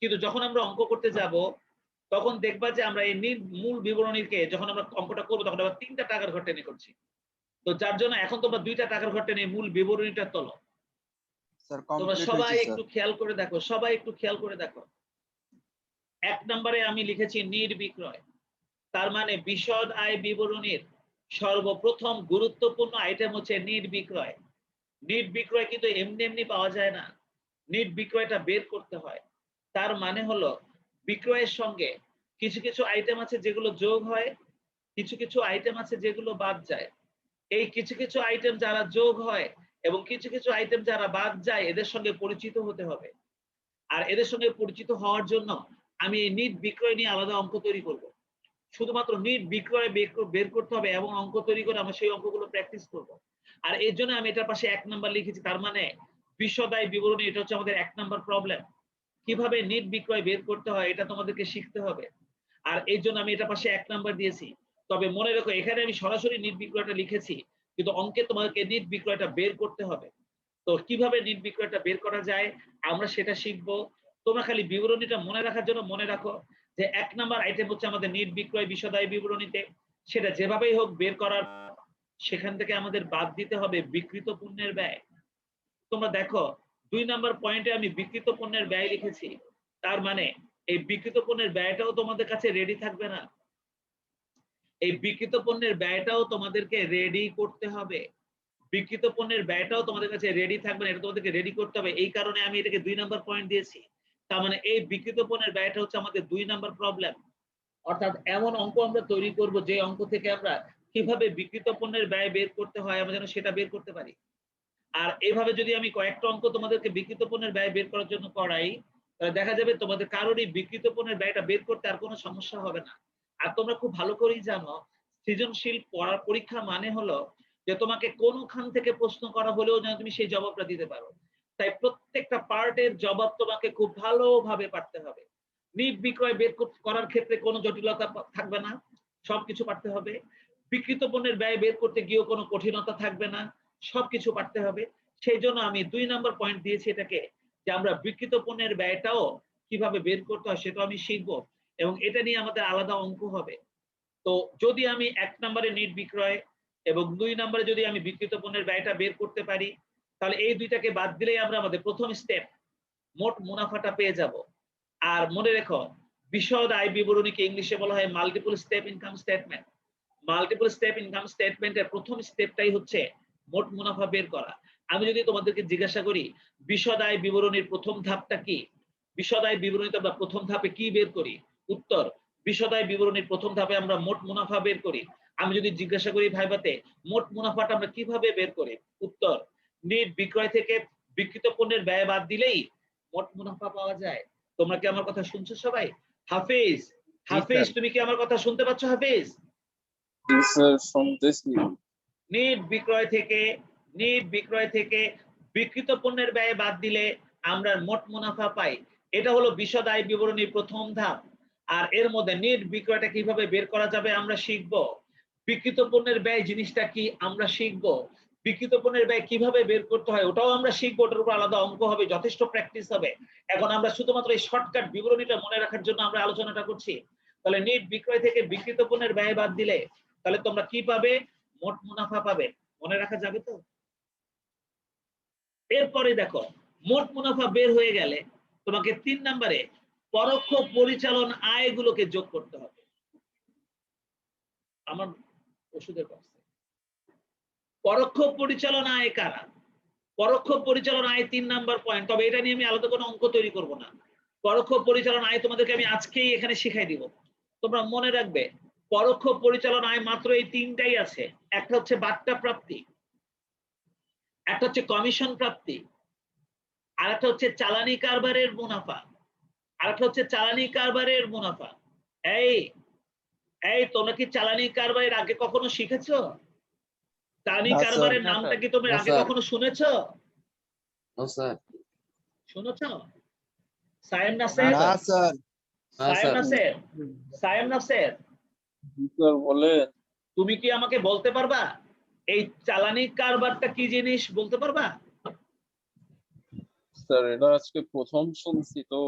কিন্তু যখন আমরা অঙ্ক করতে যাব তখন দেখবা যে আমরা এই মূল বিবরণীকে যখন আমরা অঙ্কটা করবো তখন আবার 3টা টাকার ঘর টেনে করছি। তো যার জন্য এখন তোমরা 2টা টাকার ঘর টেনে মূল বিবরণীটা তোলো। স্যার তোমরা কমপ্লিট সবাই হয়েছে একটু স্যার। খেয়াল করে দেখো, সবাই একটু খেয়াল করে দেখো। 1 নম্বরে আমি লিখেছি নির্বিক্রয়, তার মানে বিশদ আয় বিবরণীর সর্বপ্রথম গুরুত্বপূর্ণ আইটেম হচ্ছে নির্বিক্রয়। নির্বিক্রয় কিন্তু এমনি এমনি পাওয়া যায় না, নির্বিক্রয়টা বের করতে হয়। তার মানে হলো বিক্রয়ের সঙ্গে কিছু কিছু আইটেম আছে যেগুলো যোগ হয়, কিছু কিছু আইটেম আছে যেগুলো বাদ যায়। এই কিছু কিছু আইটেম যারা যোগ হয় এবং কিছু কিছু আইটেম যারা বাদ যায়, এদের সঙ্গে পরিচিত হতে হবে। আর এদের সঙ্গে পরিচিত হওয়ার জন্য আমি এই নিট বিক্রয় নিয়ে আলাদা অঙ্ক তৈরি করব। শুধুমাত্র নিট বিক্রয় বের করতে হবে এবং অঙ্ক তৈরি করে আমরা সেই অঙ্কগুলো প্র্যাকটিস করব। আর এর জন্য আমি এটার পাশে 1 নাম্বার লিখেছি, তার মানে বিশদ আয় বিবরণী, এটা হচ্ছে আমাদের 1 নাম্বার প্রবলেম। কিভাবে নিট বিক্রয় বের করতে হয় এটা তোমাদেরকে শিখতে হবে, আর এই জন্য আমি এটা পাশে 1 নাম্বার দিয়েছি। তবে মনে রাখো এখানে আমি সরাসরি নিট বিক্রয়টা লিখেছি, কিন্তু অঙ্কে তোমাদেরকে নিট বিক্রয়টা বের করতে হবে। তো কিভাবে নিট বিক্রয়টা বের করা যায় আমরা সেটা শিখবো। তোমরা খালি বিবরণীটা মনে রাখার জন্য মনে রাখো যে 1 নাম্বার আইটেম হচ্ছে আমাদের নিট বিক্রয় বিশদ আয় বিবরণীতে, সেটা যেভাবেই হোক বের করার, সেখান থেকে আমাদের বাদ দিতে হবে বিকৃত পণ্যের ব্যয়। তোমরা দেখো 2 নাম্বার পয়েন্টে আমি বিকৃত পণ্যের ব্যয় লিখেছি, তার মানে এই বিকৃত পণ্যের ব্যয়টাও তোমাদের কাছে রেডি থাকবে না, এই বিকৃত পণ্যের ব্যয়টাও তোমাদেরকে রেডি করতে হবে। বিকৃত পণ্যের ব্যয়টাও তোমাদের কাছে রেডি থাকবে না, এটা তোমাদেরকে রেডি করতে হবে। এই কারণে আমি এটাকে 2 নাম্বার পয়েন্ট দিয়েছি। তার মানে এই বিকৃত পণ্যের ব্যয়টা হচ্ছে আমাদের 2 নাম্বার প্রবলেম। অর্থাৎ এমন অঙ্ক আমরা তৈরি করব যে অঙ্ক থেকে আমরা কিভাবে বিকৃত পণ্যের ব্যয় বের করতে হয় আমরা যেন সেটা বের করতে পারি। আর এইভাবে যদি আমি কয়েকটা অঙ্ক তোমাদেরকে বিকৃত পণ্যের ব্যয় বের করার জন্য করাই, তাহলে দেখা যাবে তোমাদের কারোরই বিকৃত পণ্যের ব্যয়টা বের করতে আর কোনো সমস্যা হবে না। আর তোমরা খুব ভালো করেই জানো সৃজনশীল পরীক্ষা মানে হলো যে তোমাকে কোনখান থেকে প্রশ্ন করা হলেও যেন তুমি সেই জবাবটা দিতে পারো। তাই প্রত্যেকটা পার্টের জবাব তোমাকে খুব ভালোভাবে পারতে হবে। নিট বিক্রয় বের করার ক্ষেত্রে কোনো জটিলতা থাকবে না, সবকিছু পারতে হবে। বিকৃত পণ্যের ব্যয় বের করতে গিয়েও কোনো কঠিনতা থাকবে না, সবকিছু পারতে হবে। সেই জন্য আমি 2 নাম্বার পয়েন্ট দিয়েছি এটাকে, যে আমরা বিকৃত পণ্যের ব্যয়টাও কিভাবে বের করতে হয় সেটা আমি শিখবো, এবং এটা নিয়ে আমাদের আলাদা অঙ্ক হবে। তো যদি আমি 1 নম্বরে নিট বিক্রয় এবং 2 নম্বরে যদি আমি বিকৃত পণ্যের ব্যয়টা বের করতে পারি, তাহলে এই দুইটাকে বাদ দিলেই আমরা আমাদের প্রথম স্টেপ মোট মুনাফাটা পেয়ে যাব। আর মনে রেখো বিশদ আয় বিবরণীকে ইংলিশে বলা হয় multiple step income statement. Multiple step income স্টেটমেন্টের প্রথম স্টেপটাই হচ্ছে মোট মুনাফা বের করা। আমি যদি তোমাদেরকে জিজ্ঞাসা করি বিশদ আয় বিবরণীর প্রথম ধাপটা কি, বিশদ আয় বিবরণীতে আমরা প্রথম ধাপে কি বের করি, উত্তর বিশদ আয় বিবরণীর প্রথম ধাপে আমরা মোট মুনাফা বের করি। আমি যদি জিজ্ঞাসা করি ভাইবাতে মোট মুনাফাটা আমরা কিভাবে বের করি, উত্তর নিট বিক্রয় থেকে বিক্রিত পণ্যের ব্যয় বাদ দিলেই মোট মুনাফা পাওয়া যায়। তোমরা কি আমার কথা শুনছো সবাই? হাফিজ, হাফিজ তুমি কি আমার কথা শুনতে পাচ্ছ হাফিজ? নিট বিক্রয় থেকে বিক্রিত পণ্যের ব্যয় বাদ দিলে আমরা মোট মুনাফা পাই। এটা হলো বিশদ আয় বিবরণী প্রথম ধাপ। আর এর মধ্যে নিট বিক্রয়টা কিভাবে বের করা যাবে আমরা শিখবো। বিক্রিত পণ্যের ব্যয় জিনিসটা কি আমরা শিখবো। বিক্রিত পণ্যের ব্যয় কিভাবে বের করতে হয় ওটাও আমরা শিখবো। ওটার উপর আলাদা অঙ্ক হবে, যথেষ্ট প্র্যাকটিস হবে। এখন আমরা শুধুমাত্র এই শর্টকাট বিবরণীটা মনে রাখার জন্য আমরা আলোচনাটা করছি। তাহলে নিট বিক্রয় থেকে বিক্রিত পণ্যের ব্যয় বাদ দিলে তাহলে তোমরা কি পাবে? মোট মুনাফা পাবে। মনে রাখা যাবে তো? এরপরে দেখো মোট মুনাফা বের হয়ে গেলে তোমাকে 3 নম্বরে পরোক্ষ পরিচালন আয়গুলোকে যোগ করতে হবে। আমার ওষুধের কাছে পরোক্ষ পরিচালন আয় কারা? পরোক্ষ পরিচালন আয় 3 নাম্বার পয়েন্ট। তবে এটা নিয়ে আমি আলাদা কোনো অঙ্ক তৈরি করব না। পরোক্ষ পরিচালন আয় তোমাদেরকে আমি আজকেই এখানে শিখাই দিব। তোমরা মনে রাখবে পরোক্ষ পরিচালন আয় মাত্র এই 3টাই আছে। একটা হচ্ছে বাট্টা প্রাপ্তি, একটা হচ্ছে কমিশন প্রাপ্তি, আর একটা হচ্ছে চালানি কারবারের মুনাফা, আর একটা হচ্ছে চালানি কারবারের মুনাফা। এই তোমরা কি চালানি কারবারের আগে কখনো শিখেছো? চালানি কারবারের না, নামটা স্যার। কি তোমরা না, আগে স্যার। কখনো শুনেছো? No sir. শুনেছো? সায়েম নাসের, না স্যার। সায়েম নাসের, সায়েম নাসের, তুমি কি আমাকে বলতে পারবা এই চালানি কারবারটা কি জিনিস বলতে পারবা? স্যার এটা আজকে প্রথম শুনছি তো।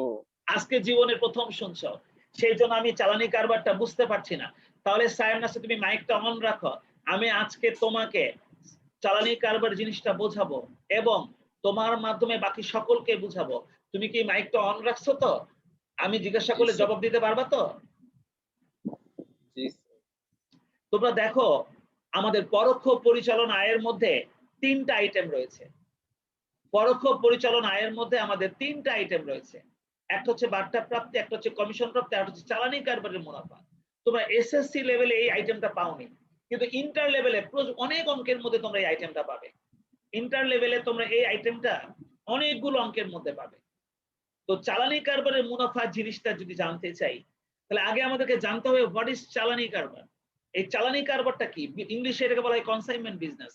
আজকে জীবনের প্রথম শুনছো, সেই জন্য আমি চালানি কারবারটা বুঝতে পারছি না। তাহলে সায়েম নাসের তুমি মাইকটা অন রাখো। আমি আজকে তোমাকে চালানি কারবার জিনিসটা বোঝাবো এবং তোমার মাধ্যমে বাকি সকলকে বুঝাবো। তুমি কি মাইকটা অন রাখছো তো? আমি জিজ্ঞাসা করলে জি, স্যার। জবাব দিতে পারবা তো? জি, তোমরা দেখো আমাদের পরোক্ষ পরিচালন আয়ের মধ্যে 3টা আইটেম রয়েছে। পরোক্ষ পরিচালন আয়ের মধ্যে আমাদের 3টা আইটেম রয়েছে। একটা হচ্ছে বাট্টা প্রাপ্তি, একটা হচ্ছে কমিশন প্রাপ্তি, আর একটা হচ্ছে চালানি কারবারের মুনাফা। তোমরা এসএসসি লেভেলে এই আইটেমটা পাওনি, কিন্তু ইন্টার লেভেলে অনেক অঙ্কের মধ্যে তোমরা এই আইটেমটা পাবে। ইন্টার লেভেলে তোমরা এই আইটেমটা অনেকগুলো অঙ্কের মধ্যে পাবে। তো চালানি কারবারের মুনাফা জিনিসটা যদি জানতে চাই তাহলে আগে আমাদেরকে জানতে হবে হোয়াট ইজ চালানি কারবার। এই চালানি কারবারটা কি? ইংলিশে এটাকে বলা হয় কনসাইনমেন্ট বিজনেস।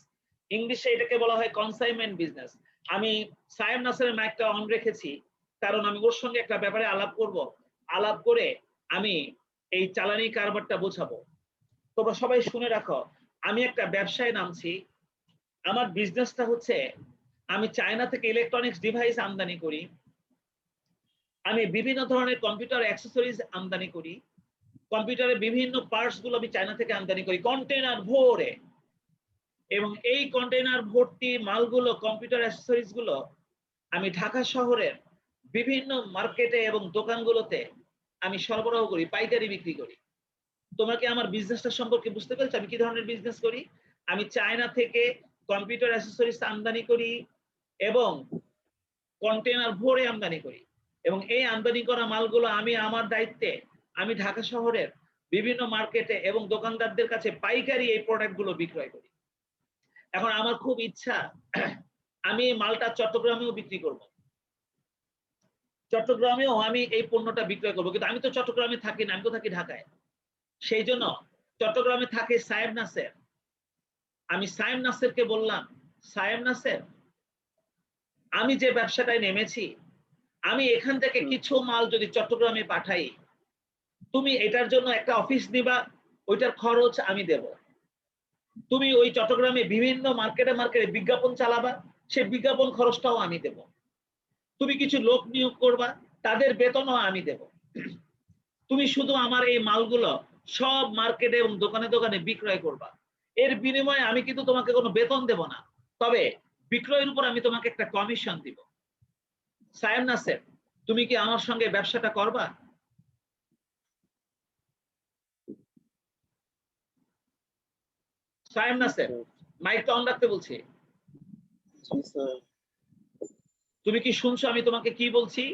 ইংলিশে এটাকে বলা হয় কনসাইনমেন্ট বিজনেস। আমি সায়েম নাসেরের মাইকটা অন রেখেছি কারণ আমি ওর সঙ্গে একটা ব্যাপারে আলাপ করব। আলাপ করে আমি এই চালানি কারবারটা বোঝাবো। তোমরা সবাই শুনে রাখো, আমি একটা ব্যবসায় নামছি। আমার বিজনেসটা হচ্ছে আমি চায়না থেকে ইলেকট্রনিক্স ডিভাইস আমদানি করি। আমি বিভিন্ন ধরনের কম্পিউটার অ্যাক্সেসরিজ আমদানি করি। কম্পিউটারের বিভিন্ন পার্টস গুলো আমি চায়না থেকে আমদানি করি কন্টেনার ভরে, এবং এই কন্টেনার ভর্তি মালগুলো কম্পিউটার অ্যাক্সেসরিজ গুলো আমি ঢাকা শহরের বিভিন্ন মার্কেটে এবং দোকানগুলোতে আমি সরবরাহ করি, পাইকারি বিক্রি করি। তোমরা কি আমার বিজনেসটা সম্পর্কে বুঝতে পেরেছো আমি কি ধরনের বিজনেস করি? আমি চায়না থেকে কম্পিউটার অ্যাক্সেসরিজ আমদানি করি এবং কন্টেনার ভরে আমদানি করি, এবং এই আমদানি করা মালগুলো আমি আমার দায়িত্বে আমি ঢাকা শহরের বিভিন্ন মার্কেটে এবং দোকানদারদের কাছে পাইকারি এই প্রোডাক্টগুলো বিক্রয় করি। এখন আমার খুব ইচ্ছা আমি এই মালটা চট্টগ্রামেও বিক্রি করব। চট্টগ্রামেও আমি এই পণ্যটা বিক্রয় করবো, কিন্তু আমি তো চট্টগ্রামে থাকি না, আমি তো থাকি ঢাকায়। সেই জন্য চট্টগ্রামে থাকে সায়েম নাসের। আমি সায়েম নাসেরকে বললাম, সায়েম নাসের আমি যে ব্যবসাটায় নেমেছি আমি এখান থেকে কিছু মাল যদি চট্টগ্রামে পাঠাই, তুমি এটার জন্য একটা অফিস দিবা, ওইটার খরচ আমি দেব। তুমি ওই চট্টগ্রামে বিভিন্ন মার্কেটে মার্কেটে বিজ্ঞাপন চালাবা, সেই বিজ্ঞাপন খরচটাও আমি দেব। তুমি কিছু লোক নিয়োগ করবা, তাদের বেতনও আমি দেব। তুমি শুধু আমার এই মালগুলো সব মার্কেটে এবং দোকানে দোকানে বিক্রয় করবা। এর বিনিময়ে আমি কিন্তু তোমাকে কোনো বেতন দেব না, তবে বিক্রয়ের উপর আমি তোমাকে একটা কমিশন দিব। সায়েম নাসের তুমি কি আমার সঙ্গে ব্যবসাটা করবা? সায়েম নাসের মাইকটা অন রাখতে বলছি। জি স্যার। তুমি কি শুনছো আমি তোমাকে কি বলছি?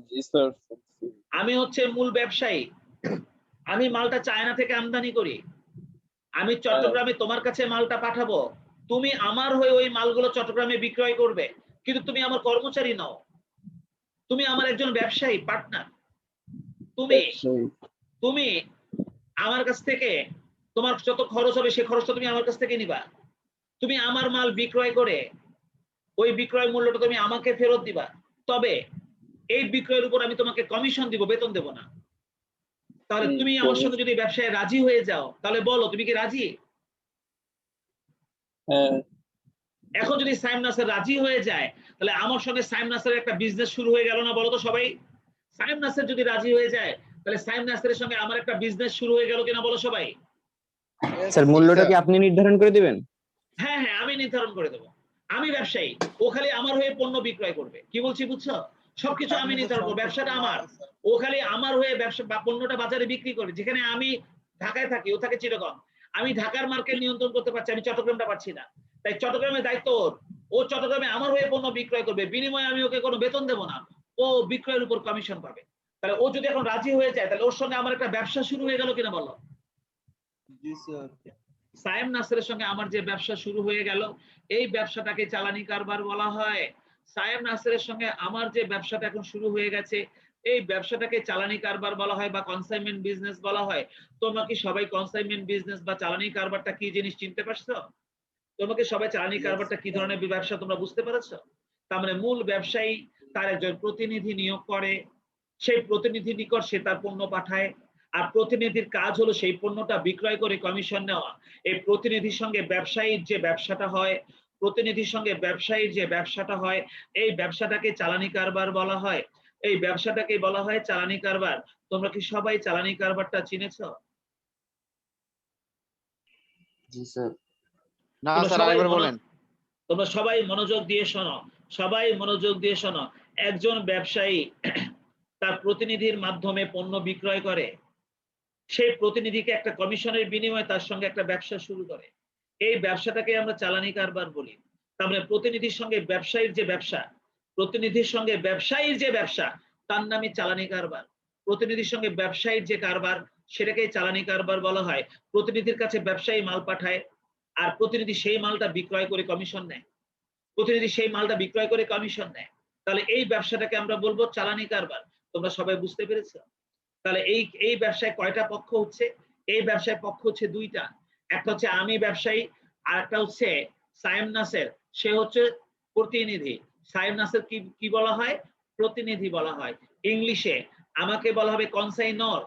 জি স্যার শুনছি। আমি হচ্ছে মূল ব্যবসায়ী। আমি মালটা চায়না থেকে আমদানি করি, আমি চট্টগ্রামে তোমার কাছে মালটা পাঠাবো, তুমি আমার হয়ে ওই মালগুলো চট্টগ্রামে বিক্রয় করবে, কিন্তু তুমি আমার কর্মচারী নও, তুমি আমার একজন ব্যবসায়ী পার্টনার। তুমি আমার কাছ থেকে তোমার যত খরচ হবে সেই খরচটা তুমি আমার কাছ থেকে নিবা, তুমি আমার মাল বিক্রয় করে ওই বিক্রয় মূল্যটা তুমি আমাকে ফেরত দিবা, তবে এই বিক্রয়ের উপর আমি তোমাকে কমিশন দিব, বেতন দেব না। তাহলে তুমি আমার সঙ্গে যদি ব্যবসায় রাজি হয়ে যাও তাহলে বলো তুমি কি রাজি? এখন যদি সাইম নাসের রাজি হয়ে যায় তাহলে আমার সঙ্গে সাইম নাসের একটা বিজনেস শুরু হয়ে গেল না, বলো তো সবাই? সাইম নাসের যদি রাজি হয়ে যায় তাহলে সাইম নাসের সঙ্গে আমার একটা বিজনেস শুরু হয়ে গেল কিনা, বলো সবাই? স্যার মূল্যটা কি আপনি নির্ধারণ করে দিবেন? হ্যাঁ হ্যাঁ, আমি নির্ধারণ করে দেবো। আমি ব্যবসায়ী, ও খালি আমার হয়ে পণ্য বিক্রয় করবে। কি বলছি বুঝছো? সবকিছু আমি নির্ধারণ করবো, ব্যবসাটা আমার। ও খালি আমার হয়ে ব্যবসা বা পণ্যটা বাজারে বিক্রি করবে। যেখানে আমি ঢাকায় থাকি, ও থাকে চিটাগং। আমি ঢাকার মার্কেট নিয়ন্ত্রণ করতে পারছি, আমি চট্টগ্রামটা পারছি না। তাই চট্টগ্রামের দায়িত্ব ওর। ও চট্টগ্রামে আমার হয়ে পণ্য বিক্রয় করবে, বিনিময়ে আমি ওকে কোনো বেতন দেবো না, ও বিক্রয়ের উপর কমিশন পাবে। তাহলে ও যদি এখন রাজি হয়ে যায় তাহলে ওর সঙ্গে আমার একটা ব্যবসা শুরু হয়ে গেল কিনা, বলো? সাইম নাসেরের সঙ্গে আমার যে ব্যবসা শুরু হয়ে গেল, এই ব্যবসাটাকে চালানি কারবার বলা হয়। সাইম নাসেরের সঙ্গে আমার যে ব্যবসাটা এখন শুরু হয়ে গেছে, এই ব্যবসাটাকে চালানি কারবার বলা হয় বা কনসাইনমেন্ট বিজনেস বলা হয়। তোমরা কি সবাই কনসাইনমেন্ট বিজনেস বা চালানি কারবারটা কি জিনিস চিনতে পারছো? তোমাকে সবাই চালানি কারবারটা কি ধরনের ব্যবসা তোমরা বুঝতে পেরেছো? তার মানে মূল ব্যবসায়ী তার একজন প্রতিনিধি নিয়োগ করে, সেই প্রতিনিধি নিকট সে তার পণ্য পাঠায়, আর প্রতিনিধির কাজ হলো সেই পণ্যটা বিক্রয় করে কমিশন নেওয়া। এই প্রতিনিধির সঙ্গে ব্যবসায়ীর যে ব্যবসাটা হয়, প্রতিনিধির সঙ্গে ব্যবসায়ীর যে ব্যবসাটা হয়, এই ব্যবসাটাকে চালানি কারবার বলা হয়। এই ব্যবসাটাকে বলা হয় চালানি কারবার। তোমরা কি সবাই চালানি কারবারটা চিনেছো? জি স্যার। না তোমরা স্যার সবাই আরেকবার বলেন। তোমরা সবাই মনোযোগ দিয়ে শোনো, সবাই মনোযোগ দিয়ে শোনো। একজন ব্যবসায়ী তার প্রতিনিধির মাধ্যমে পণ্য বিক্রয় করে, সেই প্রতিনিধিকে একটা কমিশনের বিনিময়ে তার সঙ্গে একটা ব্যবসা শুরু করে। এই ব্যবসাটাকে আমরা চালানি কারবার বলি। তার মানে প্রতিনিধির সঙ্গে ব্যবসায়ীর যে ব্যবসা, প্রতিনিধির সঙ্গে ব্যবসায়ীর যে ব্যবসা, তার নামই চালানি কারবার। প্রতিনিধির সঙ্গে ব্যবসায়ীর যে কারবার, সেটাকেই চালানি কারবার বলা হয়। প্রতিনিধির কাছে ব্যবসায়ী মাল পাঠায়, আর প্রতিনিধি সেই মালটা বিক্রয় করে কমিশন নেয়। প্রতিনিধি সেই মালটা বিক্রয় করে কমিশন নেয়। তাহলে এই ব্যবসাটাকে আমরা বলবো চালানি কারবার। তোমরা সবাই বুঝতে পেরেছো? তাহলে এই ব্যবসায় কয়টা পক্ষ হচ্ছে? এই ব্যবসায় পক্ষ হচ্ছে দুইটা। একটা হচ্ছে আমি ব্যবসায়ী, আর একটা হচ্ছে সাইম নাসের, সে হচ্ছে প্রতিনিধি। সাইম নাসের কি বলা হয়? প্রতিনিধি বলা হয়। ইংলিশে আমাকে বলা হবে কনসাইনর।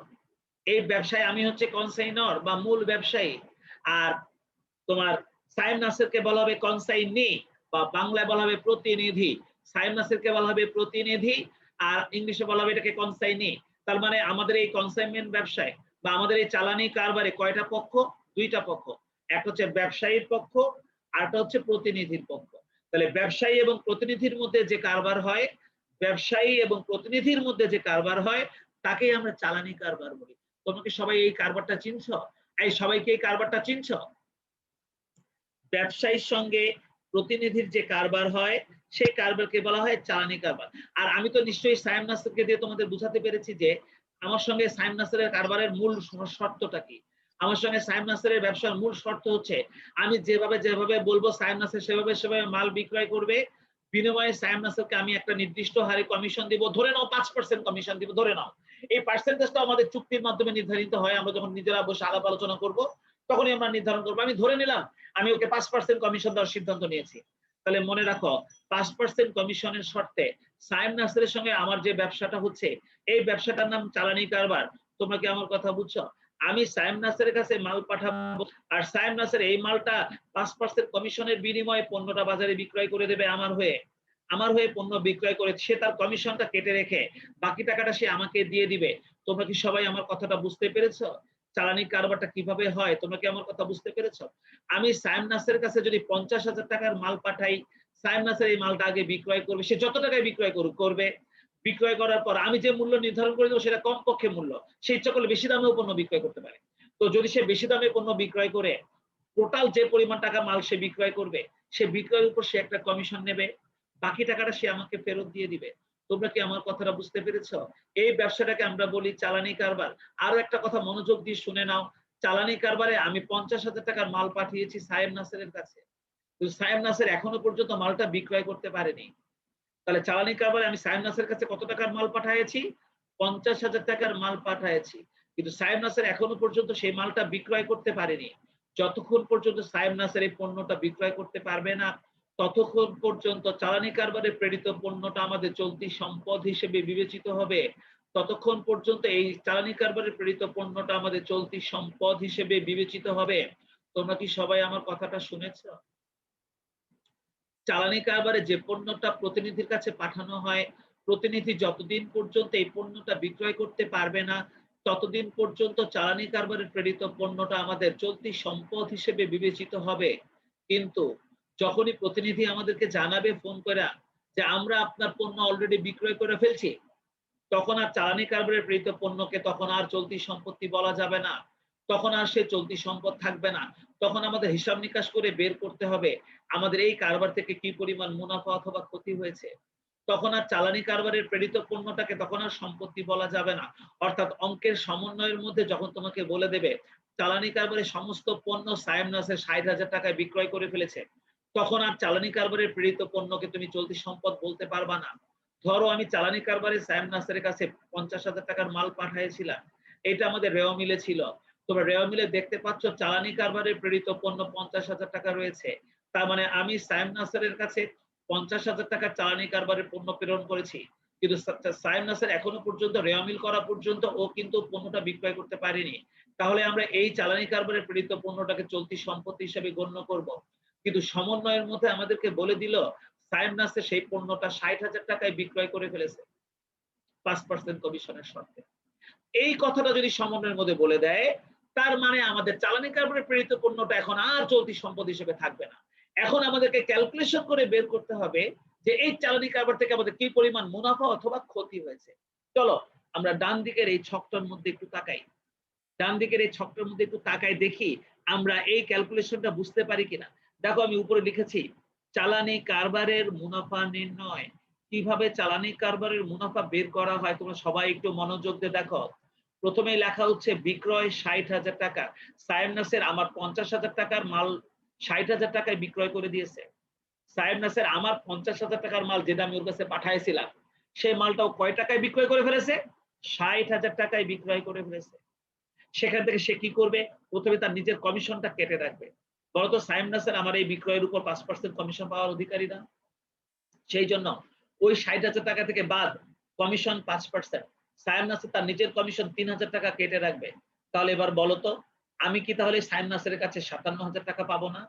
এই ব্যবসায় আমি হচ্ছে কনসাইনর বা মূল ব্যবসায়ী, আর তোমার সাইম নাসেরকে বলা হবে কনসাইনি বা বাংলায় বলা হবে প্রতিনিধি। সাইম নাসেরকে বলা হবে প্রতিনিধি, আর ইংলিশে বলা হবে এটাকে কনসাইনি। তার মানে আমাদের এই কনসাইনমেন্ট ব্যবসায় বা আমাদের এই চালানি কারবারে কয়টা পক্ষ? দুইটা পক্ষ। একটা হচ্ছে ব্যবসায়ীর পক্ষ, আর একটা হচ্ছে প্রতিনিধির পক্ষ। তাহলে ব্যবসায়ী এবং প্রতিনিধির মধ্যে যে কারবার হয়, ব্যবসায়ী এবং প্রতিনিধির মধ্যে যে কারবার হয়, তাকেই আমরা চালানি কারবার বলি। তোমরা কি সবাই এই কারবারটা চিনছো? এই সবাইকে এই কারবারটা চিনছো? ব্যবসায়ীর সঙ্গে প্রতিনিধির যে কারবার হয়, সেই কারবারকে বলা হয় চালানি কারবার। আর আমি তো নিশ্চয়ই সাইম নাসেরকে দিয়ে তোমাদের বুঝাতে পেরেছি যে আমার সঙ্গে সাইম নাসেরের কারবারের মূল শর্তটা কি। আমার সঙ্গে সাইম নাসেরের ব্যবসার মূল শর্ত হচ্ছে আমি যেভাবে বলবো সাইম নাসের সেভাবে মাল বিক্রয় করবে, বিনিময়ে সাইম নাসেরকে আমি একটা নির্দিষ্ট হারে কমিশন দিব। ধরে নাও 5% কমিশন দিব, ধরে নাও। এই পার্সেন্টেজটা আমাদের চুক্তির মাধ্যমে নির্ধারিত হয়। আমরা যখন নিজেরা বসে আলাপ আলোচনা করব তখনই আমরা নির্ধারণ করবো। আমি ধরে নিলাম আমি ওকে 5% কমিশন দেওয়ার সিদ্ধান্ত নিয়েছি। তাহলে মনে রাখো 5% কমিশনের শর্তে সাইম নাসেরের সঙ্গে আমার যে ব্যবসাটা হচ্ছে, এই ব্যবসাটার নাম চালানি কারবার। তোমরা কি আমার কথা বুঝছো? আমি সাইম নাসেরের কাছে মাল পাঠাবো, আর সাইম নাসের এই মালটা 5% কমিশনের বিনিময়ে পণ্যটা বাজারে বিক্রয় করে দেবে আমার হয়ে পণ্য বিক্রয় করে সে তার কমিশনটা কেটে রেখে বাকি টাকাটা সে আমাকে দিয়ে দিবে। তোমরা কি সবাই আমার কথাটা বুঝতে পেরেছো? চালানি কারবারটা কিভাবে হয় তোমরা কি আমার কথা বুঝতে পেরেছো? আমি সাইম নাসেরের কাছে যদি 50,000 টাকার মাল পাঠাই, সাইম নাসের এই মালটা আগে বিক্রয় করবে। সে যত টাকায় বিক্রয় করবে, বিক্রয় করার পর আমি যে মূল্য নির্ধারণ করে দেবো সেটা কম পক্ষে মূল্য। সে ইচ্ছা করলে বেশি দামেও পণ্য বিক্রয় করতে পারে। তো যদি সে বেশি দামে পণ্য বিক্রয় করে টোটাল যে পরিমাণ টাকা মাল সে বিক্রয় করবে, সে বিক্রয়ের উপর সে একটা কমিশন নেবে, বাকি টাকাটা সে আমাকে ফেরত দিয়ে দিবে। তোমরা কি আমার কথাটা বুঝতে পেরেছো? এই ব্যবসাটাকে আমরা বলি চালানি কারবার। আরো একটা কথা মনোযোগ দিয়ে শুনে নাও, চালানি কারবারে আমি 50,000 টাকার মাল পাঠিয়েছি সায়েম নাসেরের কাছে, কিন্তু সায়েম নাসের এখনো পর্যন্ত মালটা বিক্রয় করতে পারেনি। তাহলে চালানি কারবারে আমি সায়েম নাসের কাছে কত টাকার মাল পাঠিয়েছি? 50,000 টাকার মাল পাঠিয়েছি, কিন্তু সায়েম নাসের এখনো পর্যন্ত সেই মালটা বিক্রয় করতে পারেনি। যতক্ষণ পর্যন্ত সায়েম নাসের এই পণ্যটা বিক্রয় করতে পারবে না, ততক্ষণ পর্যন্ত চালানি কারবারে প্রেরিত পণ্যটা আমাদের চলতি সম্পদ হিসেবে বিবেচিত হবে। ততক্ষণ পর্যন্ত এই চালানি কারবারে প্রেরিত পণ্যটা আমাদের চলতি সম্পদ হিসেবে বিবেচিত হবে। তোমরা কি সবাই আমার কথাটা শুনেছো? চালানি কারবারে যে পণ্যটা প্রতিনিধির কাছে পাঠানো হয়, প্রতিনিধি যতদিন পর্যন্ত এই পণ্যটা বিক্রয় করতে পারবে না, ততদিন পর্যন্ত চালানি কারবারে প্রেরিত পণ্যটা আমাদের চলতি সম্পদ হিসেবে বিবেচিত হবে। কিন্তু যখনই প্রতিনিধি আমাদেরকে জানাবে ফোন করে যে আমরা আপনার পণ্য অলরেডি বিক্রয় করে ফেলছি, তখন আর চালানি কারবারে প্রেরিত পণ্যকে তখন আর চলতি সম্পত্তি বলা যাবে না, তখন আর সে চলতি সম্পদ থাকবে না। তখন আমাদের হিসাব নিকাশ করে বের করতে হবে আমাদের এই কারবার থেকে কি পরিমাণ মুনাফা অথবা ক্ষতি হয়েছে। তখন আর চালানি কারবারের প্রেরিত পণ্যটাকে তখন আর সম্পত্তি বলা যাবে না। অর্থাৎ অঙ্কের সমন্বয়ের মধ্যে যখন তোমাকে বলে দেবে চালানি কারবারের সমস্ত পণ্য সায়েম নাসের 60,000 টাকায় বিক্রয় করে ফেলেছে, তখন আর চালানি কারবারের প্রেরিত পণ্যকে তুমি চলতি সম্পদ বলতে পারবা না। ধরো আমি চালানি কারবারে সায়েম নাসের কাছে 50,000 টাকার মাল পাঠিয়েছিলাম, এটা আমাদের রেওয়া মিলে ছিল। তোমরা রেওয়া মিলে দেখতে পাচ্ছ চালানি কারবারে প্রেরিত পণ্য 50,000 টাকা রয়েছে। তার মানে আমি সায়েম নাসেরের কাছে 50,000 টাকার চালানি কারবারে পণ্য প্রেরণ করেছি, কিন্তু সায়েম নাসের এখনো পর্যন্ত রেওয়া মিল করা পর্যন্ত ও কিন্তু পণ্যটা বিক্রয় করতে পারেনি। তাহলে আমরা এই চালানি কারবারে প্রেরিত পণ্যটাকে চলতি সম্পত্তি হিসেবে গণ্য করব। কিন্তু সমন্বয়ের মধ্যে আমাদেরকে বলে দিল সায়েম নাসের সেই পণ্যটা 60,000 টাকায় বিক্রয় করে ফেলেছে 5% কমিশনের শর্তে। এই কথাটা যদি সমন্বয়ের মধ্যে বলে দেয়, তার মানে আমাদের চালানি কারবারে প্রেরিত পণ্যটা এখন আর চলতি সম্পদ হিসেবে থাকবে না। এখন আমাদেরকে ক্যালকুলেশন করে বের করতে হবে যে এই চালানি কারবার থেকে আমাদের কি পরিমাণ মুনাফা অথবা ক্ষতি হয়েছে। চলো আমরা ডান দিকের এই ছকটার মধ্যে একটু তাকাই, ডান দিকের এই ছকটার মধ্যে একটু তাকাই, দেখি আমরা এই ক্যালকুলেশনটা বুঝতে পারি কিনা। দেখো আমি উপরে লিখেছি চালানি কারবারের মুনাফা নির্ণয়। কিভাবে চালানি কারবারের মুনাফা বের করা হয় তোমরা সবাই একটু মনোযোগ দিয়ে দেখো। প্রথমেই লেখা হচ্ছে বিক্রয় 60,000 টাকা। সায়েম নাসের আমার 50,000 টাকার মাল 60,000 টাকায় বিক্রয় করে দিয়েছে। সায়েম নাসের আমার 50,000 টাকার মাল যেটা আমি ওর কাছে পাঠাইছিলাম, সেই মালটাও কয় টাকায় বিক্রয় করে ফেলেছে? 60,000 টাকায় বিক্রয় করে ফেলেছে। সেখান থেকে সে কি করবে? প্রথমে তার নিজের কমিশনটা কেটে রাখবে। বলতো সায়েম নাসের আমার এই বিক্রয়ের উপর 5% কমিশন পাওয়ার অধিকারী না? সেই জন্য ওই 60,000 টাকা থেকে বাদ কমিশন 5%, সায়েম নাসের তার নিজের কমিশন 3,000 টাকা কেটে রাখবে। তাহলে এবার বলো তো আমি কি তাহলে সায়েম নাসের কাছে 57,000 টাকা পাবো না?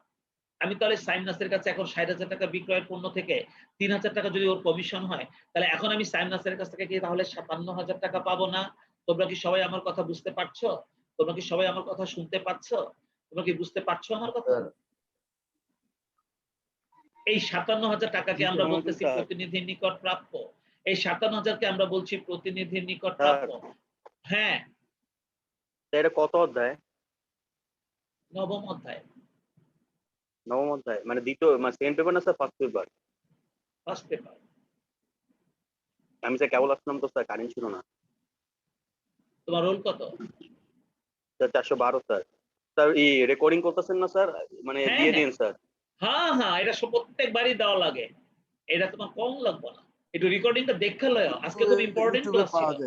আমি তাহলে সায়েম নাসের কাছে এখন 60,000 টাকা বিক্রয়ের পণ্য থেকে 3,000 টাকা যদি ওর কমিশন হয়, তাহলে এখন আমি সায়েম নাসের কাছ থেকে কি তাহলে 57,000 টাকা পাবো না? তোমরা কি সবাই আমার কথা বুঝতে পারছো? তোমরা কি সবাই আমার কথা শুনতে পাচ্ছো? তোমরা কি বুঝতে পারছো আমার কথা? এই 57,000 টাকাকে আমরা বলতেছি প্রতিনিধির নিকট প্রাপ্য। এই 57,000 কে আমরা বলছি প্রতিনিধির নিকট প্রাপ্য। হ্যাঁ, এটা কত অধ্যায়? নবম অধ্যায়, নবম অধ্যায় মানে দ্বিতীয় মানে সেকেন্ড পেপার না sir first paper? First paper. আমি স্যার কেবল আসলাম তো স্যার, কারেন্ট ছিল না। তোমার রোল কত? Sir 412 sir. স্যার এই রেকর্ডিং করতেছেন না স্যার? মানে হ্যাঁ, দিয়ে হ্যাঁ। দিন স্যার। হ্যাঁ হ্যাঁ, এটা প্রত্যেকবারই দেওয়া লাগে, এটা তোমার কম লাগবে না। একটু রেকর্ডিংটা দেখে লও। আজকে খুব ইম্পর্টেন্ট ক্লাস ছিল,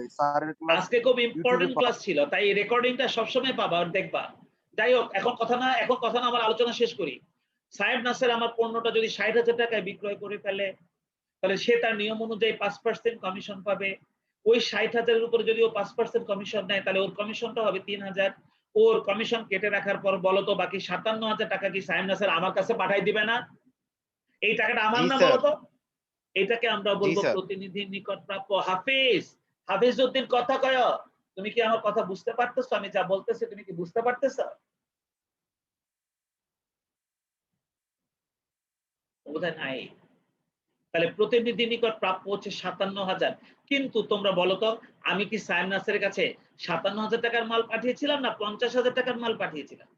আজকে খুব ইম্পর্টেন্ট ক্লাস ছিল, তাই রেকর্ডিংটা সবসময় পাবা আর দেখবা। যাই হোক, এখন কথা না আমার আলোচনা শেষ করি। সায়েম নাসের আমার পণ্যটা যদি 60,000 টাকায় বিক্রয় করে ফেলে, তাহলে সে তার নিয়ম অনুযায়ী 5% কমিশন পাবে। ওই 60,000 এর উপরে যদি ও 5% কমিশন নেয়, তাহলে ওর কমিশনটা হবে 3,000। ওর কমিশন কেটে রাখার পর বলতো বাকি 57,000 টাকা কি সায়েম নাসের আমার কাছে পাঠাই দিবে না? এই টাকাটা আমার না বলতো? এটাকে আমরা বলবো প্রতিনিধির নিকট প্রাপ্য। হাফিজ উদ্দিন কথা কয়, তুমি কি আমার কথা বুঝতে পারতেছো? আমি যা বলতেছি তুমি কি বুঝতে পারতেছো? বোধহয় নাই। তাহলে প্রতিনিধির নিকট প্রাপ্য হচ্ছে 57,000। কিন্তু তোমরা বলো তো আমি কি সায়েম নাসের কাছে 57,000 টাকার মাল পাঠিয়েছিলাম না 50,000 টাকার মাল পাঠিয়েছিলাম?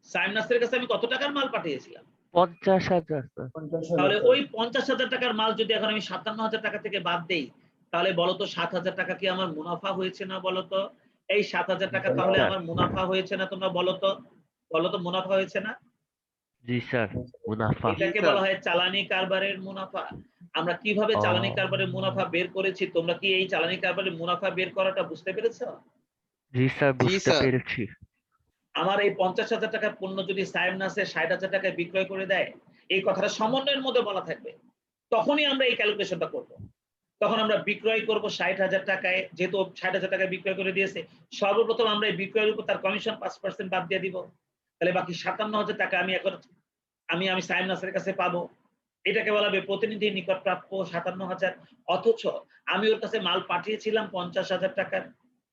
সায়েম নাসের কাছে আমি কত টাকার মাল পাঠিয়েছিলাম? 50,000 স্যার। তাহলে ওই 50,000 টাকার মাল যদি এখন আমি 57,000 টাকা থেকে বাদ দেই, তাহলে বলো তো 7,000 টাকা কি আমার মুনাফা হয়েছে না বলো তো? এই 7,000 টাকা তাহলে আমার মুনাফা হয়েছে না? তোমরা বলো তো মুনাফা হয়েছে না? জি স্যার মুনাফা এটাকে বলা হয় চালানি কারবারের মুনাফা। আমরা কিভাবে ও। চালানি কারবারের মুনাফা বের করেছি, তোমরা কি এই চালানি কারবারের মুনাফা বের করাটা বুঝতে পেরেছো? জি স্যার বুঝতে স্যার। পেরেছি আমার এই 50,000 টাকার পণ্য যদি সাইম নাসে 60,000 টাকায় বিক্রয় করে দেয়, এই কথাটা সমন্বয়ের মধ্যে বলা থাকবে, তখনই আমরা এই ক্যালকুলেশনটা করব। তখন আমরা বিক্রয় করব 60,000 টাকায়, যেহেতু 60,000 টাকায় বিক্রয় করে দিয়েছে, সর্বপ্রথম আমরা এই বিক্রয়ের উপর তার কমিশন 5% বাদ দিয়ে দিব। তাহলে বাকি 57,000 টাকা আমি এখন আমি সাইম নাসের কাছে পাবো। এটাকে বলা হবে প্রতিনিধির নিকট প্রাপ্য 57,000, অথচ আমি ওর কাছে মাল পাঠিয়েছিলাম 50,000 টাকার।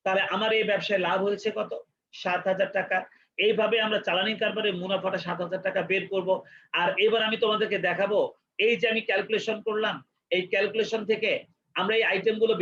তাহলে আমার এই ব্যবসায় লাভ হয়েছে কত? 7,000 টাকা। এইভাবে আমরা চালানি কারবারের মুনাফাটা 7,000 টাকা বের করব। আর এবার আমি তোমাদেরকে দেখাবো, এই যে আমি ক্যালকুলেশন করলাম, এই ক্যালকুলেশন থেকে আমরা এই আইটেমগুলো